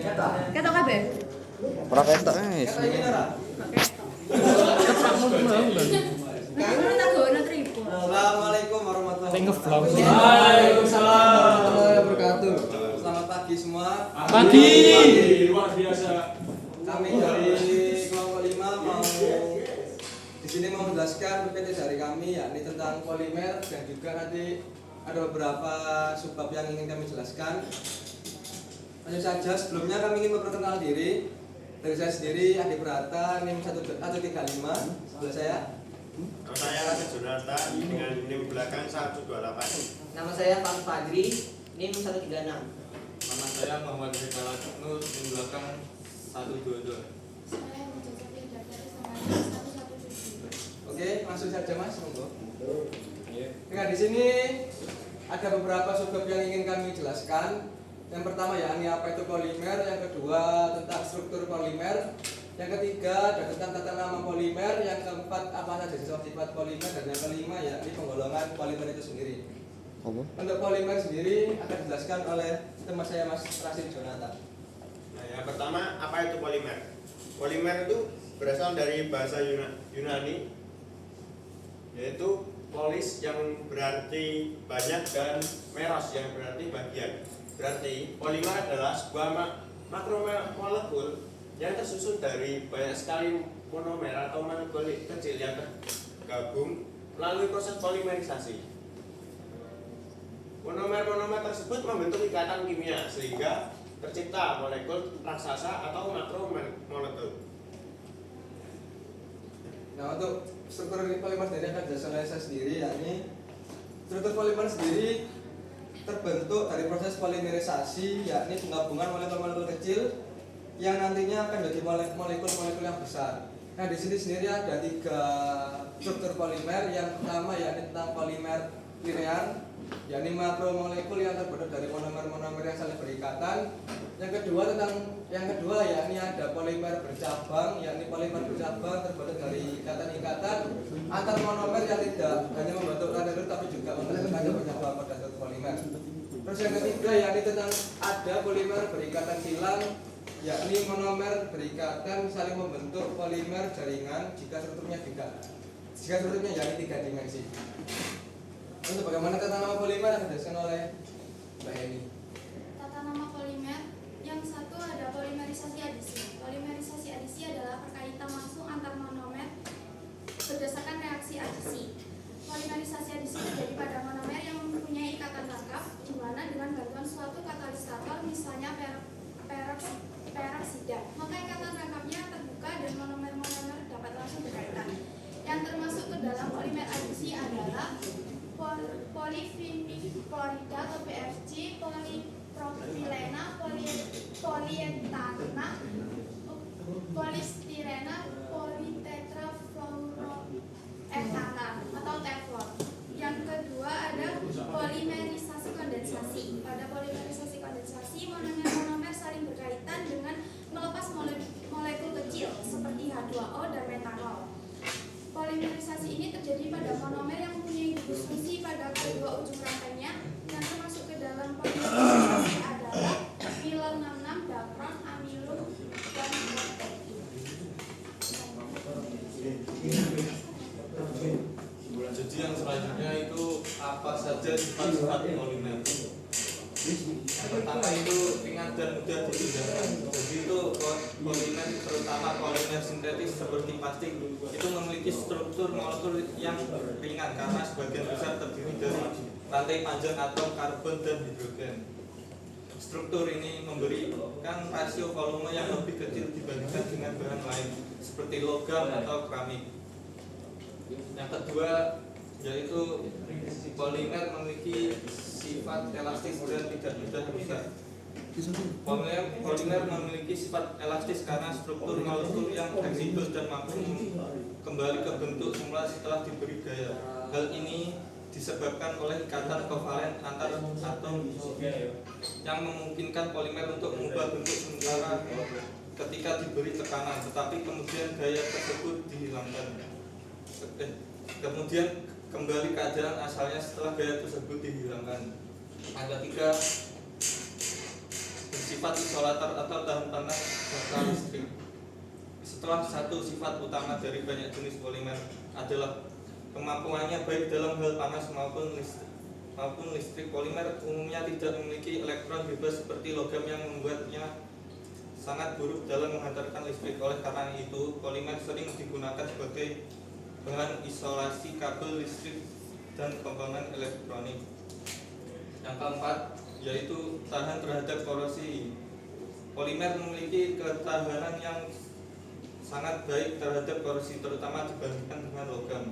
Ketok kabeh. Ora ketok wis. Ngono tak gono tripod. Assalamualaikum warahmatullahi Ngevlog. wabarakatuh. Waalaikumsalam warahmatullahi wabarakatuh. Selamat pagi semua. Pagi. Luar biasa. Kami dari kelompok 5 mau di sini mau menjelaskan PPT dari kami yakni tentang polimer dan juga nanti ada beberapa subbab yang ingin kami jelaskan. Langsung saja, sebelumnya kami ingin memperkenalkan diri. Dari saya sendiri Adi Prata, NIM 135 sebelah saya. Nama saya Raja Jonathan dengan NIM belakang 128. Nama saya Pak Fadri, NIM 136. Nama saya Muhammad Hekala Nur, di belakang 122. Saya menjadi dari sama 117. Oke, langsung saja Mas, monggo. Iya. Nah, di sini ada beberapa subbab yang ingin kami jelaskan. Yang pertama yakni apa itu polimer, yang kedua tentang struktur polimer, yang ketiga ada tentang tata nama polimer, yang keempat apa saja sifat polimer, dan yang kelima yakni penggolongan polimer itu sendiri. Apa? Untuk polimer sendiri akan dijelaskan oleh teman saya Mas Rasid Jonathan. Nah, yang pertama, apa itu polimer? Polimer itu berasal dari bahasa Yunani, yaitu polis yang berarti banyak dan meros yang berarti bagian. Berarti polimer adalah sebuah makromolekul yang tersusun dari banyak sekali monomer atau molekul kecil yang tergabung melalui proses polimerisasi. Monomer-monomer tersebut membentuk ikatan kimia sehingga tercipta molekul raksasa atau makromolekul. Nah, untuk struktur polimer sendiri akan dijelaskan oleh saya sendiri, yakni struktur polimer sendiri terbentuk dari proses polimerisasi, yakni penggabungan molekul-molekul kecil yang nantinya akan menjadi molekul-molekul yang besar. Nah, di sini sendiri ada 3 struktur polimer. Yang pertama yakni tentang polimer linear, yakni makromolekul yang terbentuk dari monomer-monomer yang saling berikatan. Yang kedua yakni ada polimer bercabang, yakni polimer bercabang terbentuk dari ikatan-ikatan antar monomer yang tidak hanya membentuk radikal tapi juga menghasilkan bercabang pada satu polimer. Terus yang ketiga yakni tentang ada polimer berikatan silang, yakni monomer berikatan saling membentuk polimer jaringan jika strukturnya yakni 3 dimensi. Untuk bagaimana tata nama polimer akan dijelaskan oleh Mbak Eni. Tata nama polimer yang satu ada polimerisasi adisi. Polimerisasi adisi adalah perkaitan langsung antar monomer berdasarkan reaksi adisi. Polimerisasi adisi terjadi pada monomer yang mempunyai ikatan rangkap, di mana dengan bantuan suatu katalisator, misalnya peroksida, maka ikatan rangkapnya terbuka dan monomer-monomer dapat langsung berkaitan. Yang termasuk ke dalam polimer adisi adalah polivinil klorida atau PFC, polipropilena, polietana, polistirena, politetrafluoroetana atau teflon. Yang kedua ada polimerisasi kondensasi. Pada polimerisasi kondensasi, monomer-monomer saling berkaitan dengan melepas molekul kecil seperti H2O dan metanol. Polimerisasi ini terjadi pada monomer yang mempunyai gugus fungsi pada kedua ujung rantainya. Yang termasuk ke dalam polimerisasi adalah milon 66, dapron, amilum, dan protein. Jadi yang selanjutnya itu apa saja sifat-sifat polimer? Yang pertama itu ringan dan mudah dipindahkan. Jadi itu polimer, terutama polimer sintetis seperti plastik, itu memiliki struktur molekul yang ringan karena sebagian besar terdiri dari rantai panjang atom karbon dan hidrogen. Struktur ini memberikan rasio volume yang lebih kecil dibandingkan dengan bahan lain seperti logam atau keramik. Yang kedua yaitu polimer memiliki sifat elastis dan tidak mudah rusak. Polimer memiliki sifat elastis karena struktur molekul yang fleksibel dan mampu kembali ke bentuk semula setelah diberi gaya. Hal ini disebabkan oleh ikatan kovalen antar atom yang memungkinkan polimer untuk mengubah bentuk sementara ketika diberi tekanan, tetapi kemudian gaya tersebut dihilangkan. Kemudian kembali keadaan asalnya setelah gaya tersebut dihilangkan. Yang ketiga, sifat isolator atau tahan panas serta listrik. Setelah satu sifat utama dari banyak jenis polimer adalah kemampuannya baik dalam hal panas maupun listrik. Polimer umumnya tidak memiliki elektron bebas seperti logam yang membuatnya sangat buruk dalam menghantarkan listrik. Oleh karena itu, polimer sering digunakan sebagai bahan isolasi kabel listrik dan komponen elektronik. Yang keempat yaitu tahan terhadap korosi. Polimer memiliki ketahanan yang sangat baik terhadap korosi, terutama dibandingkan dengan logam.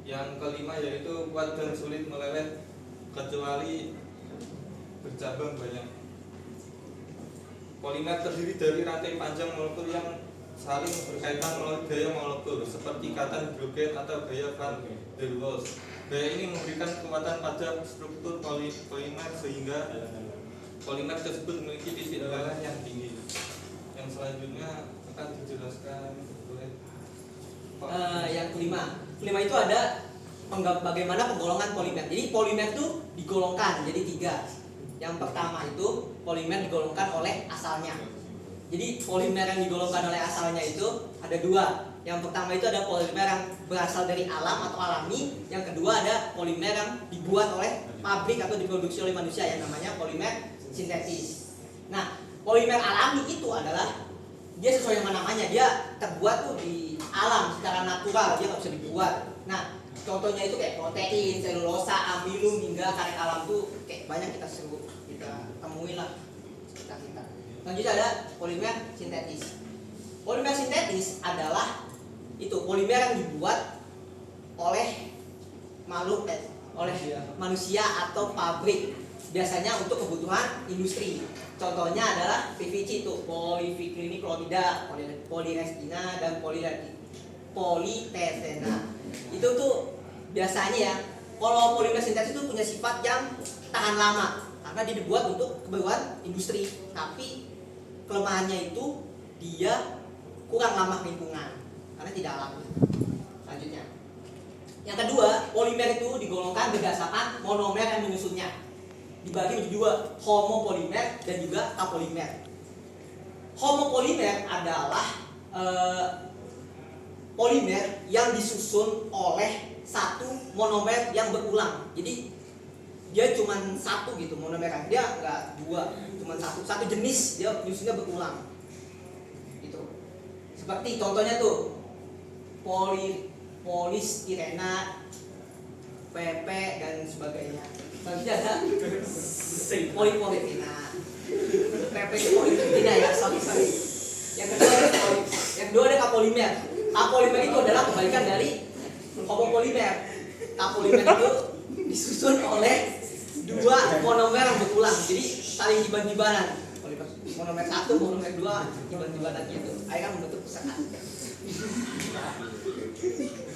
Yang kelima yaitu kuat dan sulit meleleh kecuali bercabang banyak. Polimer terdiri dari rantai panjang molekul yang saling berkaitan melalui gaya molekul seperti kata hidrogen atau gaya van der Waals. Gaya ini memberikan kekuatan pada struktur polimer sehingga polimer tersebut memiliki titik meleleh yang tinggi. Yang selanjutnya akan dijelaskan oleh Yang kelima itu ada bagaimana penggolongan polimer. Jadi polimer itu digolongkan jadi 3. Yang pertama itu polimer digolongkan oleh asalnya. Jadi polimer yang digolongkan oleh asalnya itu ada 2. Yang pertama itu ada polimer yang berasal dari alam atau alami. Yang kedua ada polimer yang dibuat oleh pabrik atau diproduksi oleh manusia yang namanya polimer sintetis. Nah, polimer alami itu adalah dia sesuai dengan namanya, dia terbuat tuh di alam secara natural, dia nggak bisa dibuat. Nah, contohnya itu kayak protein, selulosa, amilum hingga karet alam tuh kayak banyak kita temuin lah kita. Selanjutnya ada polimer sintetis. Polimer sintetis adalah itu polimer yang dibuat oleh manusia atau pabrik, biasanya untuk kebutuhan industri. Contohnya adalah PVC itu polyvinyl klorida, polyrestina dan polytethena. Itu tuh biasanya ya, kalau polimer sintetis itu punya sifat yang tahan lama karena dia dibuat untuk keperluan industri. Tapi kelemahannya itu dia kurang ramah lingkungan karena tidak alami. Selanjutnya, yang kedua, polimer itu digolongkan berdasarkan monomer yang menyusunnya. Dibagi menjadi 2, homopolimer dan juga apolimer. Homopolimer adalah polimer yang disusun oleh satu monomer yang berulang. Jadi dia cuma satu gitu monomernya, dia nggak 2, cuma satu jenis, dia nyusunnya berulang. Gitu. Seperti contohnya tuh polistirena, PP dan sebagainya. Selanjutnya ada polipolitina. PP itu polipolitina ya, sorry. Yang kedua ada kapolimer. Kapolimer itu adalah kebalikan dari homopolimer. Kapolimer itu disusun oleh 2 monomer yang berulang, jadi saling tiban-tibanan. Monomer 1, monomer 2 tiban-tibanan gitu. Akhirnya kan membentuk pusaka.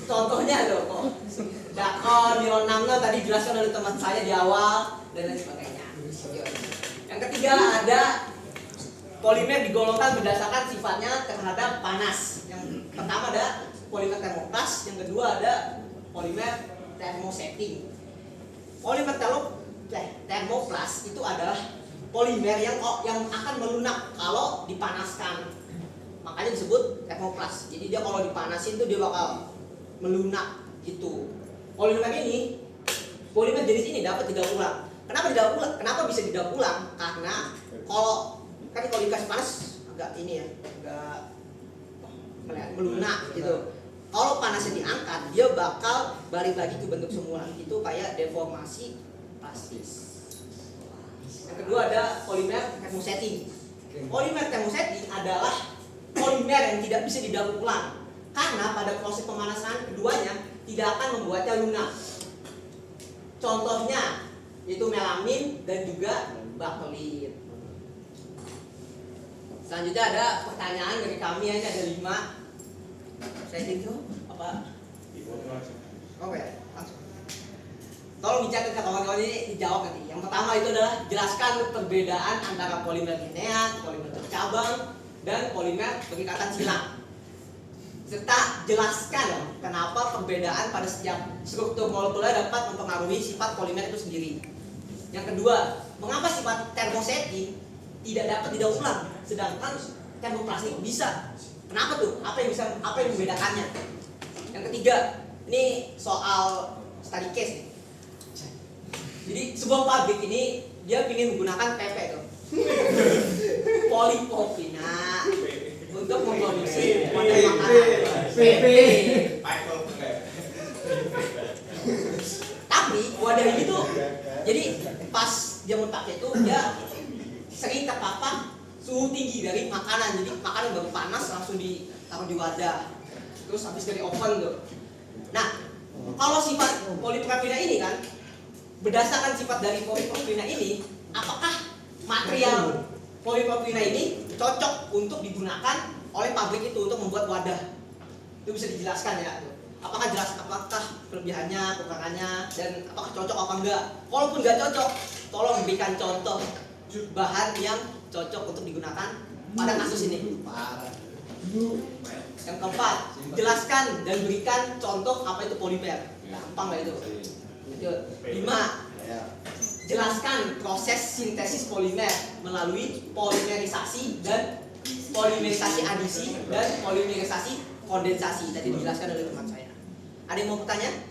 Contohnya loh kok. Dakon, tadi dijelaskan oleh teman saya di awal dan lain sebagainya. Yang ketiga ada polimer digolongkan berdasarkan sifatnya terhadap panas. Yang pertama ada polimer termoplas, yang kedua ada polimer thermosetting. Polimer termoplas itu adalah polimer yang akan melunak kalau dipanaskan. Makanya disebut termoplas. Jadi dia kalau dipanasin tuh dia bakal melunak gitu. Polimer jenis ini dapat didaur ulang. Kenapa bisa didaur ulang? Karena kalau dikasih panas agak melunak gitu. Kalau panasnya diangkat, dia bakal balik lagi ke bentuk semula. Itu kayak deformasi plastis. Yang kedua ada polimer thermosetting. Polimer thermosetting adalah polimer yang tidak bisa didaur ulang karena pada proses pemanasan keduanya tidak akan membuatnya lunak. Contohnya itu melamin dan juga bakelit. Selanjutnya ada pertanyaan dari kami, ini ada 5. Saya tinggal apa? Oke, langsung. Tolong dicatat kawan-kawan, ini dijawab nanti. Yang pertama itu adalah jelaskan perbedaan antara polimer linear, polimer bercabang, dan polimer berikatan silang. Serta jelaskan kenapa perbedaan pada setiap struktur molekulnya dapat mempengaruhi sifat polimer itu sendiri. Yang kedua, mengapa sifat thermosetting tidak dapat didaur ulang, sedangkan termoplastik bisa. Kenapa tuh? Apa yang membedakannya? Yang ketiga, ini soal study case nih. Jadi sebuah pabrik ini dia ingin menggunakan PP tuh, polipropilena untuk memproduksi wadah makanan. PP. Tapi wadah ini tuh, jadi pas dia mau pakai itu dia sering terpapar suhu tinggi dari makanan. Jadi makanan baru panas langsung ditaruh di wadah, terus habis dari oven tuh. Nah, kalau sifat polipropilena ini kan, berdasarkan sifat dari polipropilena ini, apakah material polipropilena ini cocok untuk digunakan oleh pabrik itu untuk membuat wadah? Itu bisa dijelaskan ya. Apakah kelebihannya, kekurangannya, dan apakah cocok apa enggak? Walaupun enggak cocok, tolong berikan contoh bahan yang cocok untuk digunakan pada kasus ini. Yang keempat, jelaskan dan berikan contoh apa itu polimer. Gampang lah itu. 5. Jelaskan proses sintesis polimer melalui polimerisasi dan polimerisasi adisi dan polimerisasi kondensasi. Tadi dijelaskan oleh teman saya. Ada yang mau bertanya?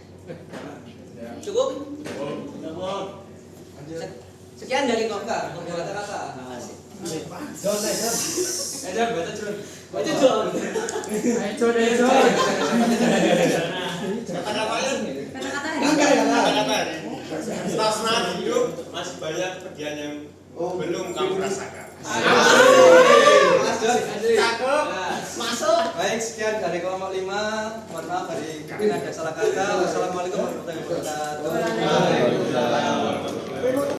Cukup? Sekian dari Korka. Kata-kata. Kata-kata setelah semangat hidup masih banyak kepergian yang belum kamu rasakan. Cakep. Masuk. Baik, sekian dari kelompok 5. Mohon maaf dari mungkin ada salah kata. Wassalamualaikum warahmatullahi wabarakatuh.